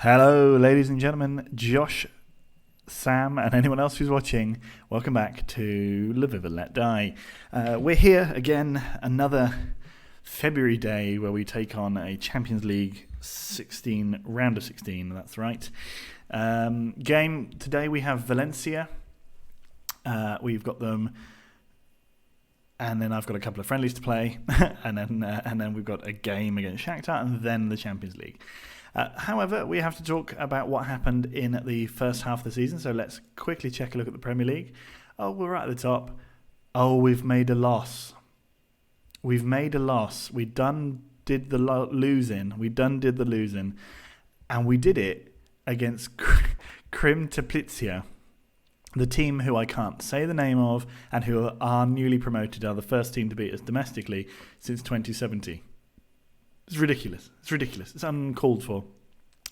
Hello, ladies and gentlemen. Josh, Sam, and anyone else who's watching, welcome back to Lviv and Let Die. We're here again, another February day where we take on a Champions League round of 16, that's right. Game today we have Valencia. We've got them, and then I've got a couple of friendlies to play, and then we've got a game against Shakhtar, and then the Champions League. However, we have to talk about what happened in the first half of the season, so let's quickly check a look at the Premier League. Oh, we're right at the top. Oh, we've made a loss. We did the losing, and we did it against Krim Teplice, the team who I can't say the name of and who are newly promoted, are the first team to beat us domestically since 2017. It's ridiculous. It's uncalled for.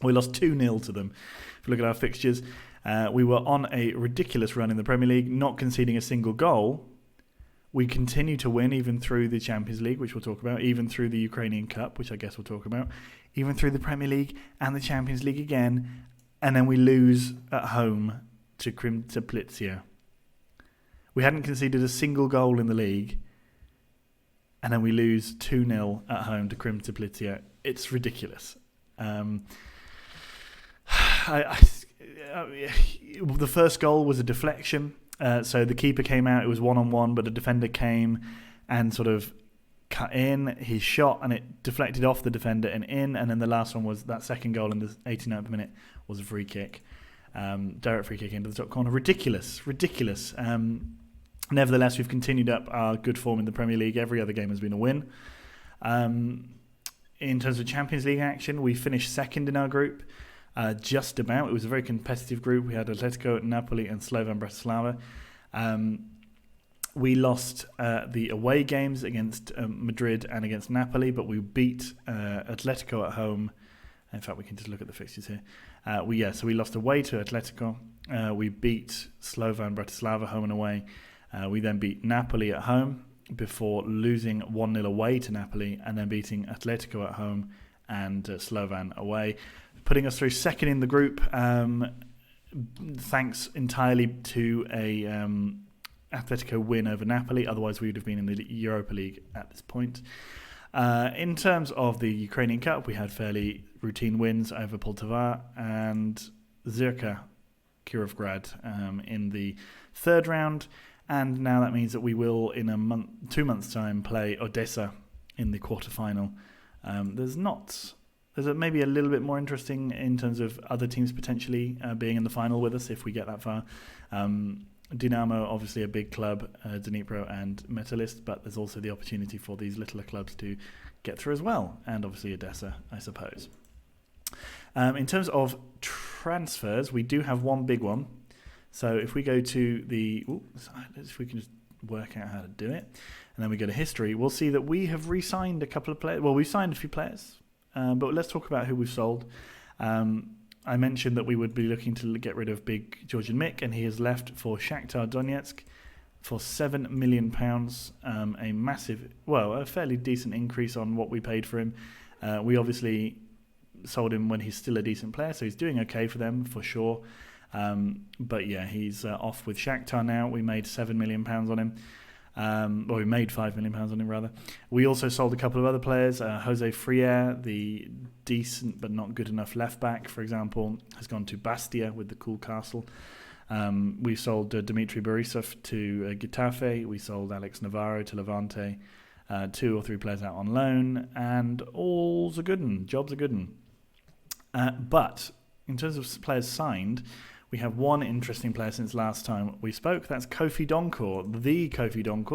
We lost 2-0 to them. If you look at our fixtures, we were on a ridiculous run in the Premier League, not conceding a single goal. We continue to win even through the Champions League, which we'll talk about, even through the Ukrainian Cup, which I guess we'll talk about, even through the Premier League and the Champions League again, and then we lose at home to Krim Teplice. We hadn't conceded a single goal in the league, and then we lose 2-0 at home to Krim Teplice. It's ridiculous. The first goal was a deflection. So the keeper came out. It was one-on-one, but a defender came and sort of cut in his shot, and it deflected off the defender and in. And then the last one was that second goal in the 89th minute was a free kick. Direct free kick into the top corner. Ridiculous. Nevertheless, we've continued up our good form in the Premier League. Every other game has been a win. In terms of Champions League action, we finished second in our group, just about. It was a very competitive group. We had Atletico, Napoli, and Slovan Bratislava. We lost the away games against Madrid and against Napoli, but we beat Atletico at home. In fact, we can just look at the fixtures here. So we lost away to Atletico. We beat Slovan Bratislava home and away. We then beat Napoli at home before losing 1-0 away to Napoli, and then beating Atletico at home and Slovan away, putting us through second in the group, thanks entirely to a Atletico win over Napoli. Otherwise, we would have been in the Europa League at this point. In terms of the Ukrainian Cup, we had fairly routine wins over Poltava and Zirka Kirovgrad in the third round. And now that means that we will, in 2 months' time, play Odessa in the quarterfinal. There's maybe a little bit more interesting in terms of other teams potentially being in the final with us if we get that far. Dynamo, obviously a big club, Dnipro and Metalist, but there's also the opportunity for these littler clubs to get through as well, and obviously Odessa, I suppose. In terms of transfers, we do have one big one. So if we go to if we can just work out how to do it, and then we go to history, we'll see that we have re-signed a couple of players. Well, we've signed a few players, but let's talk about who we've sold. I mentioned that we would be looking to get rid of big Georgian Mick, and he has left for Shakhtar Donetsk for £7 million, a fairly decent increase on what we paid for him. We obviously sold him when he's still a decent player, so he's doing okay for them for sure. But yeah, he's off with Shakhtar now. We made £7 million on him. We made £5 million on him, rather. We also sold a couple of other players. Jose Freire, the decent but not good enough left-back, for example, has gone to Bastia with the cool castle. We sold Dmitry Borisov to Getafe. We sold Alex Navarro to Levante. 2 or 3 players out on loan. And all's a good un. Job's a good un. But in terms of players signed, we have one interesting player since last time we spoke. That's Kofi Donkor,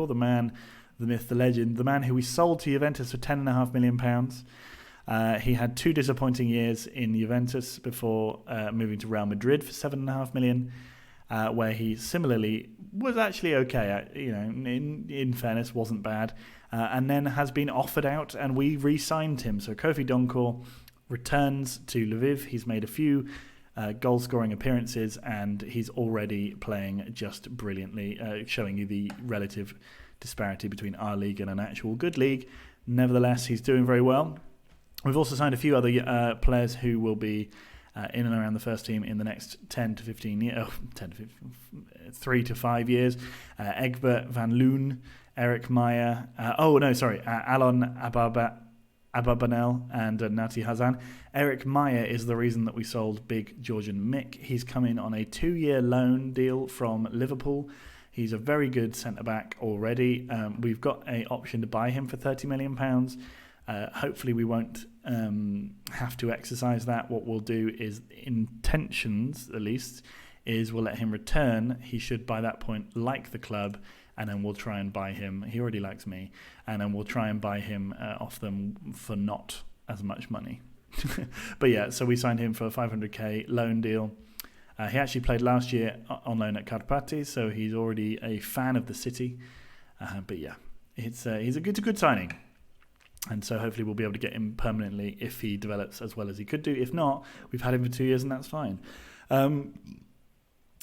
the man, the myth, the legend, the man who we sold to Juventus for £10.5 million. He had 2 disappointing years in Juventus before moving to Real Madrid for £7.5 million, where he similarly was actually okay. In fairness, wasn't bad, and then has been offered out, and we re-signed him. So Kofi Donkor returns to Lviv. He's made a few goal-scoring appearances, and he's already playing just brilliantly, showing you the relative disparity between our league and an actual good league. Nevertheless, he's doing very well. We've also signed a few other players who will be in and around the first team in the next 10 to 15 years, 3 to 5 years. Egbert Van Loon, Eric Meyer, Alon Ababanel and Nati Hazan. Eric Meyer is the reason that we sold big Georgian Mick. He's come in on a 2-year loan deal from Liverpool. He's a very good centre-back already. We've got an option to buy him for £30 million. Hopefully we won't have to exercise that. What we'll do is, intentions at least, is we'll let him return. He should by that point like the club, and then we'll try and buy him. He already likes me. And then we'll try and buy him off them for not as much money. But yeah, so we signed him for a 500k loan deal. He actually played last year on loan at Karpaty, so he's already a fan of the city. But yeah, he's a good signing. And so hopefully we'll be able to get him permanently if he develops as well as he could do. If not, we've had him for 2 years and that's fine.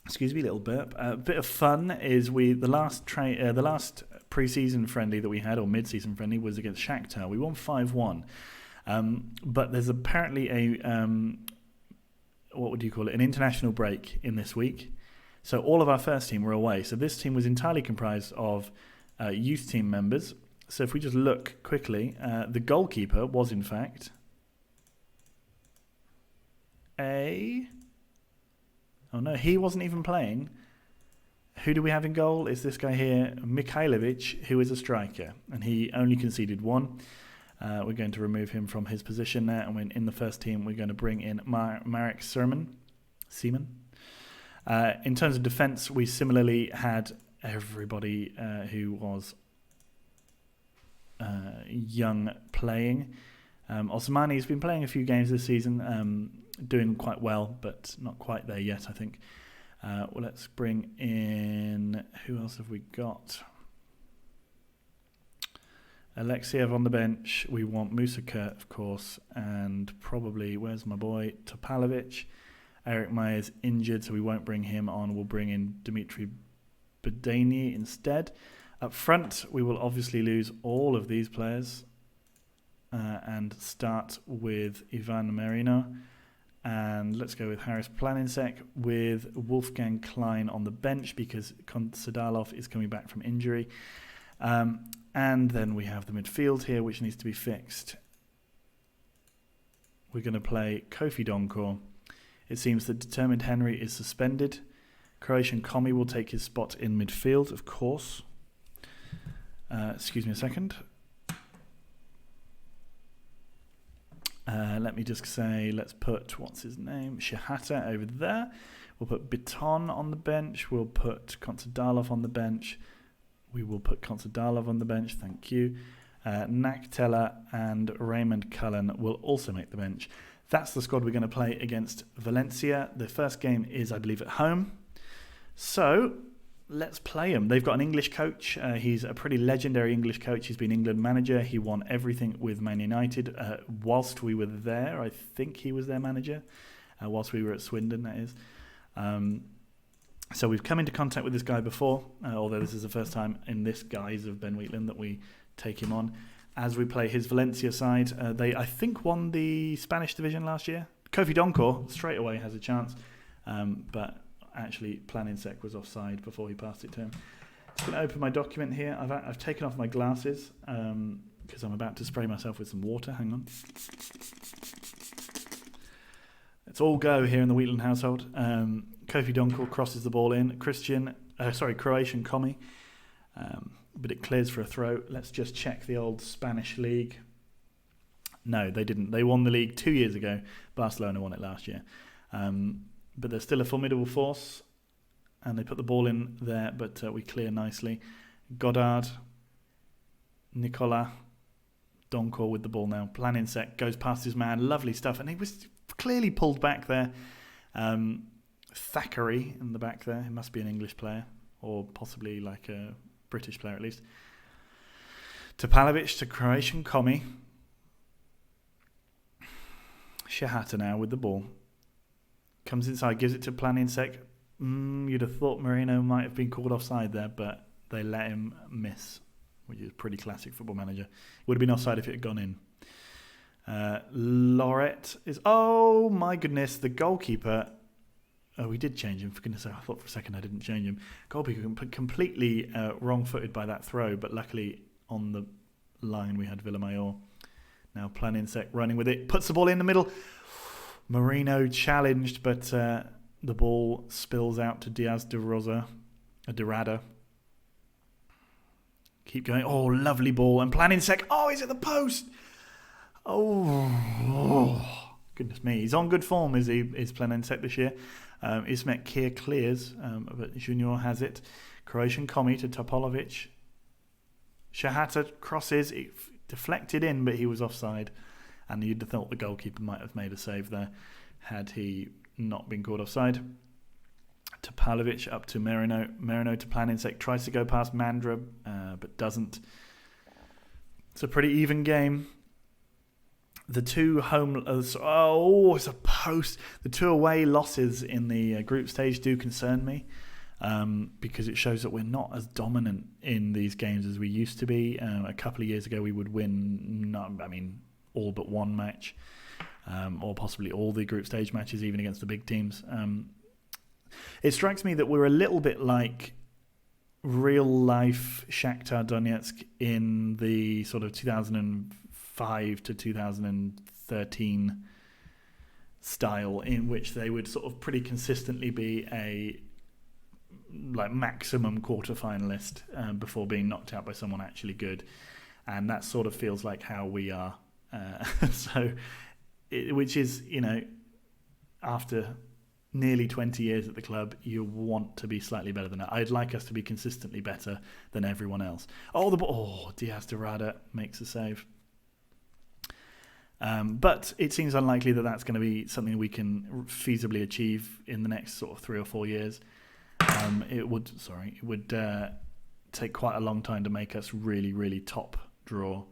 Excuse me, little burp. A bit of fun is the last pre-season friendly that we had, or mid-season friendly, was against Shakhtar. We won 5-1. But there's apparently an international break in this week. So all of our first team were away. So this team was entirely comprised of youth team members. So if we just look quickly, the goalkeeper was in fact he wasn't even playing. Who do we have in goal? Is this guy here, Mikhailovic, who is a striker, and he only conceded one. We're going to remove him from his position there, and in the first team we're going to bring in Marek Seaman. In terms of defence, we similarly had everybody who was young playing. Osmani has been playing a few games this season, doing quite well, but not quite there yet, I think. Let's bring in... Who else have we got? Alexiev on the bench. We want Musa Kurt, of course, and probably, where's my boy? Topalovic. Eric Meyer's injured, so we won't bring him on. We'll bring in Dmitry Bedani instead. Up front, we will obviously lose all of these players and start with Ivan Merino. And let's go with Haris Planinsek with Wolfgang Klein on the bench because Sadalov is coming back from injury. And then we have the midfield here, which needs to be fixed. We're going to play Kofi Donkor. It seems that Determined Henry is suspended. Croatian Komi will take his spot in midfield, of course. Excuse me a second. Let me just say, let's put, what's his name? Shahata over there. We'll put Biton on the bench. We'll put Konstadalov on the bench. We will put Konstadalov on the bench, thank you. Naktela and Raymond Cullen will also make the bench. That's the squad we're going to play against Valencia. The first game is, I believe, at home. So, let's play him. They've got an English coach. He's a pretty legendary English coach. He's been England manager. He won everything with Man United. Whilst we were there, I think he was their manager. Whilst we were at Swindon, that is. So we've come into contact with this guy before, although this is the first time in this guise of Ben Wheatland that we take him on. As we play his Valencia side, they, I think, won the Spanish division last year. Kofi Donkor straight away has a chance, but actually Planinsek was offside before he passed it to him. Just going to open my document here. I've taken off my glasses because I'm about to spray myself with some water. Hang on. Let's all go here in the Wheatland household. Kofi Donkor crosses the ball in. Croatian Komi. But it clears for a throw. Let's just check the old Spanish league. No, they didn't. They won the league 2 years ago. Barcelona won it last year. But they're still a formidable force. And they put the ball in there, but we clear nicely. Godard, Nicola, Donkor with the ball now. Planinsek goes past his man. Lovely stuff. And he was clearly pulled back there. Thackeray in the back there. He must be an English player. Or possibly like a British player at least. Topalovic to Croatian Komi. Shahata now with the ball. Comes inside, gives it to Planinsek. You'd have thought Marino might have been called offside there, but they let him miss, which is pretty classic Football Manager. Would have been offside if it had gone in. Lorette is... Oh, my goodness. The goalkeeper... Oh, we did change him. For goodness sake, I thought for a second I didn't change him. Goalkeeper completely wrong-footed by that throw, but luckily on the line we had Villamayor. Now Planinsek running with it. Puts the ball in the middle. Marino challenged, but the ball spills out to Diaz de Rada. Keep going. Oh, lovely ball. And Planinsek. Oh, he's at the post. Oh, goodness me. He's on good form, is Planinsek this year. Ismet Kier clears, but Junior has it. Croatian Komi to Topolovic. Shahata crosses. It deflected in, but he was offside. And you'd have thought the goalkeeper might have made a save there had he not been called offside. Topalovic up to Merino. Merino to Planinsek. Tries to go past Mandra, but doesn't. It's a pretty even game. The two it's a post. The two away losses in the group stage do concern me because it shows that we're not as dominant in these games as we used to be. A couple of years ago, we would win, all but one match, or possibly all the group stage matches, even against the big teams. It strikes me that we're a little bit like real life Shakhtar Donetsk in the sort of 2005 to 2013 style, in which they would sort of pretty consistently be a maximum quarter finalist before being knocked out by someone actually good, and that sort of feels like how we are. Which is, after nearly 20 years at the club, you want to be slightly better than that. I'd like us to be consistently better than everyone else. Diaz de Rada makes a save. But it seems unlikely that that's going to be something we can feasibly achieve in the next sort of 3 or 4 years. It would take quite a long time to make us really, really top draw.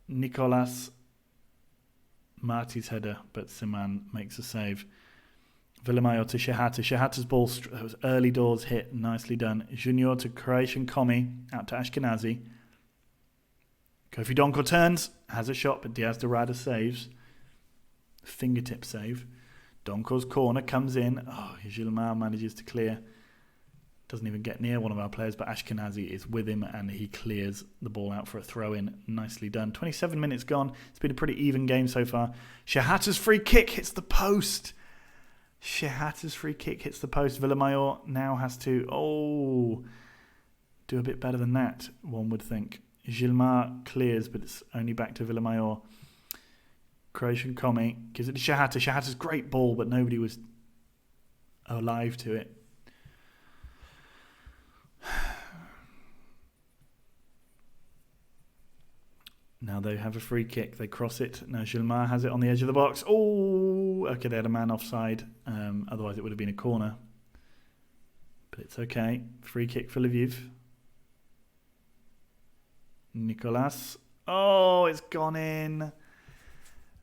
Nicolas, Marty's header, but Siman makes a save. Villamayor to Shehata. Shehata's ball, early doors hit, nicely done. Junior to Croatian Komi, out to Ashkenazi. Kofi Donko turns, has a shot, but Diaz de Rada saves. Fingertip save. Donko's corner comes in. Gilmar manages to clear. Doesn't even get near one of our players, but Ashkenazi is with him and he clears the ball out for a throw-in. Nicely done. 27 minutes gone. It's been a pretty even game so far. Shehata's free kick hits the post. Villamayor now has to do a bit better than that, one would think. Gilmar clears, but it's only back to Villamayor. Croatian Komi gives it to Shehata. Shehata's great ball, but nobody was alive to it. Now they have a free kick. They cross it. Now Gilmar has it on the edge of the box. Okay, they had a man offside. Otherwise it would have been a corner. But it's okay. Free kick for Lviv. Nicolas. It's gone in.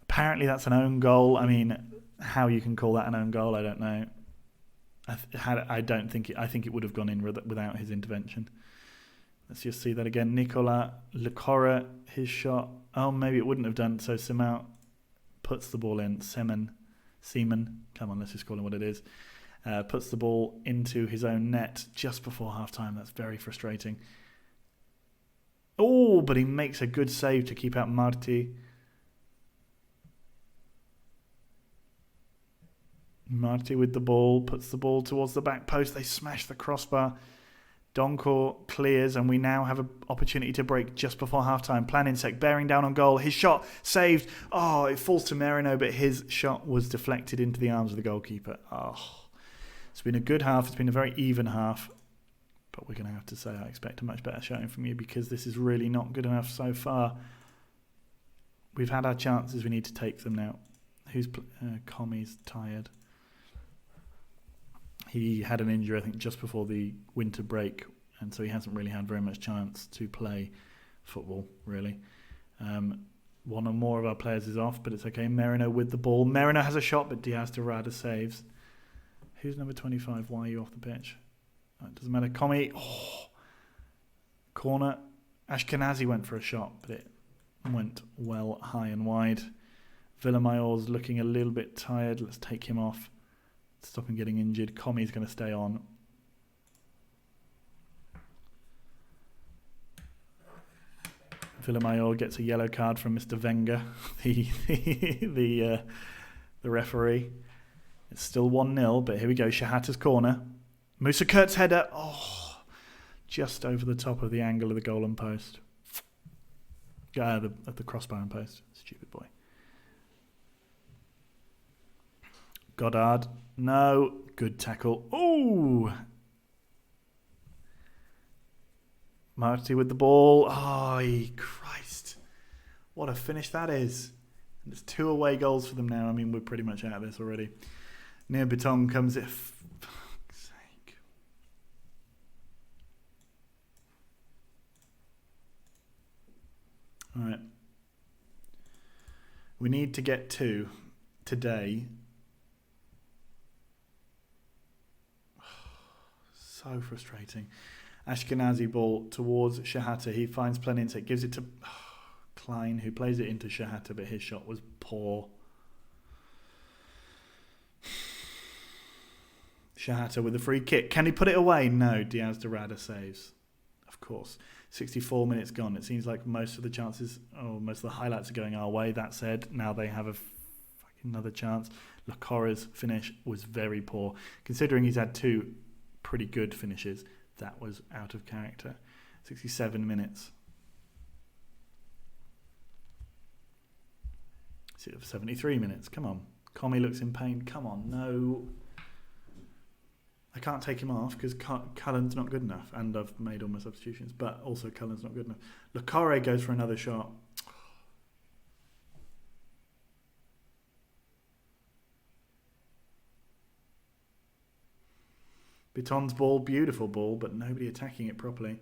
Apparently that's an own goal. I mean, how you can call that an own goal, I don't know. I think it would have gone in without his intervention. Let's just see that again. Nicolas Lecora, his shot. Maybe it wouldn't have done. So Simao puts the ball in. Seaman. Come on, let's just call him what it is. Puts the ball into his own net just before half-time. That's very frustrating. But he makes a good save to keep out Marti. Marti with the ball, puts the ball towards the back post. They smash the crossbar. Donkor clears, and we now have an opportunity to break just before half-time. Planinsek bearing down on goal. His shot saved. It falls to Merino, but his shot was deflected into the arms of the goalkeeper. It's been a good half. It's been a very even half. But we're going to have to say I expect a much better showing from you because this is really not good enough so far. We've had our chances. We need to take them now. Komi's tired. He had an injury, I think, just before the winter break, and so he hasn't really had very much chance to play football, really. One or more of our players is off, but it's okay. Merino with the ball. Merino has a shot, but Diaz de Rada saves. Who's number 25? Why are you off the pitch? It doesn't matter. Komi. Corner. Ashkenazi went for a shot, but it went well high and wide. Villamayor's looking a little bit tired. Let's take him off. Stop him getting injured. Commie's going to stay on. Villamayor gets a yellow card from Mr. Wenger, the referee. It's still 1-0, but here we go. Shahata's corner. Musa Kurt's header. Oh, just over the top of the angle of the goal and post. The crossbar and post. Stupid boy. Goddard. No. Good tackle. Ooh. Marty with the ball. Oh, Christ. What a finish that is. And it's 2 away goals for them now. I mean, we're pretty much out of this already. Near Beton comes it. Fuck's sake. All right. We need to get 2 today. So frustrating. Ashkenazi ball towards Shahata. He finds Planintek, gives it to Klein, who plays it into Shahata, but his shot was poor. Shahata with a free kick. Can he put it away? No. Diaz de Rada saves. Of course. 64 minutes gone. It seems like most of the chances, most of the highlights are going our way. That said, now they have another chance. Lacora's finish was very poor. Considering he's had 2 pretty good finishes, that was out of character. 67 minutes. 73 minutes. Come on. Commie looks in pain. Come on. No. I can't take him off because Cullen's not good enough. And I've made all my substitutions. But also Cullen's not good enough. Lacore goes for another shot. Beton's ball, beautiful ball, but nobody attacking it properly.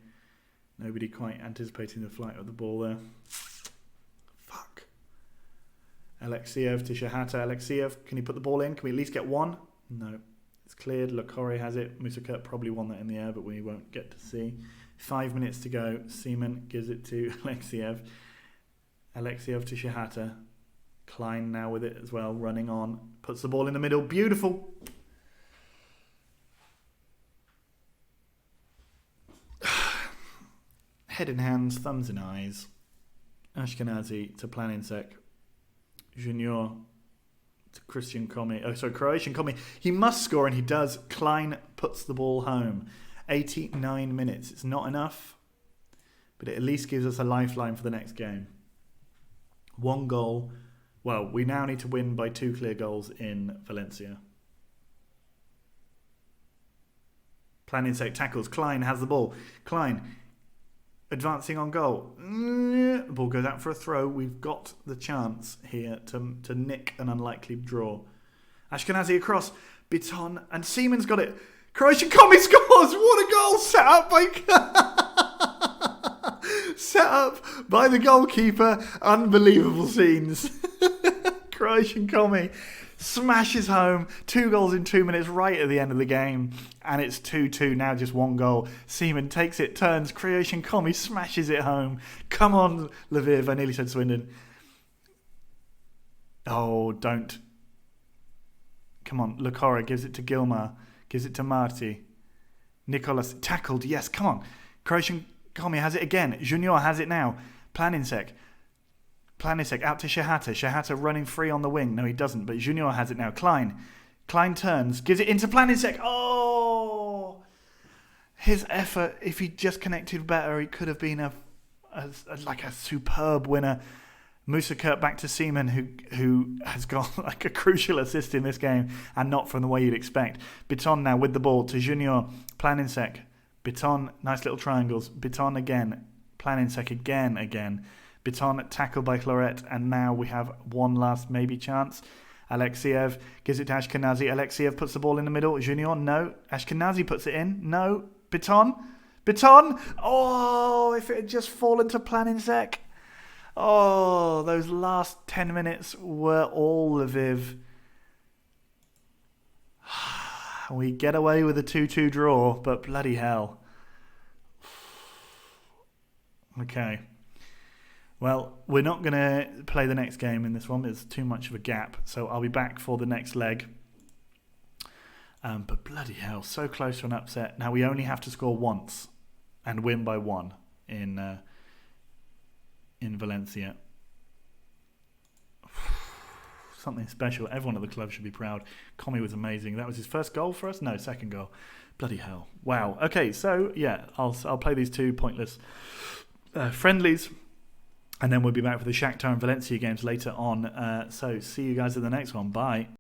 Nobody quite anticipating the flight of the ball there. Fuck. Alexiev to Shahata. Alexiev, can he put the ball in? Can we at least get 1? No. It's cleared. Lacore has it. Musakurt probably won that in the air, but we won't get to see. 5 minutes to go. Seaman gives it to Alexiev. Alexiev to Shahata. Klein now with it as well, running on. Puts the ball in the middle. Beautiful. Head in hands, thumbs in eyes. Ashkenazi to Planinsek. Junior to Croatian Commie. He must score, and he does. Klein puts the ball home. 89 minutes. It's not enough, but it at least gives us a lifeline for the next game. 1 goal. Well, we now need to win by 2 clear goals in Valencia. Planinsek tackles. Klein has the ball. Klein advancing on goal. The ball goes out for a throw. We've got the chance here to nick an unlikely draw. Ashkenazi across. Biton and Seaman's got it. Croatian Commie scores. What a goal set up by the goalkeeper. Unbelievable scenes. Croatian Commie smashes home 2 goals in 2 minutes right at the end of the game, and it's 2-2 now, just 1 goal. Seaman takes it, turns. Croatian Commie smashes it home. Come on, Lviv. I nearly said Swindon. Oh, don't. Come on. Lacora gives it to Gilmar, gives it to Marty. Nicolas tackled. Yes, come on. Croatian Commie has it again. Junior has it now. Planinsek out to Shahata. Shahata running free on the wing. No, he doesn't, but Junior has it now. Klein turns, gives it into Planinsek. Oh! His effort, if he just connected better, he could have been a superb winner. Musa Kurt back to Seaman, who has got like a crucial assist in this game, and not from the way you'd expect. Biton now with the ball to Junior. Planinsek. Biton, nice little triangles. Biton again. Planinsek again. Biton tackled by Cloret, and now we have one last maybe chance. Alexiev gives it to Ashkenazi. Alexiev puts the ball in the middle. Junior, no. Ashkenazi puts it in. No. Biton. Oh, if it had just fallen to Planinsek. Oh, those last 10 minutes were all Lviv. We get away with a 2-2 draw, but bloody hell. Okay. Well, we're not going to play the next game in this one. There's too much of a gap. So I'll be back for the next leg. But bloody hell, so close to an upset. Now we only have to score once and win by 1 in Valencia. Something special. Everyone at the club should be proud. Commie was amazing. That was his first goal for us? No, second goal. Bloody hell. Wow. Okay, so yeah, I'll play these 2 pointless friendlies. And then we'll be back for the Shakhtar and Valencia games later on. So see you guys in the next one. Bye.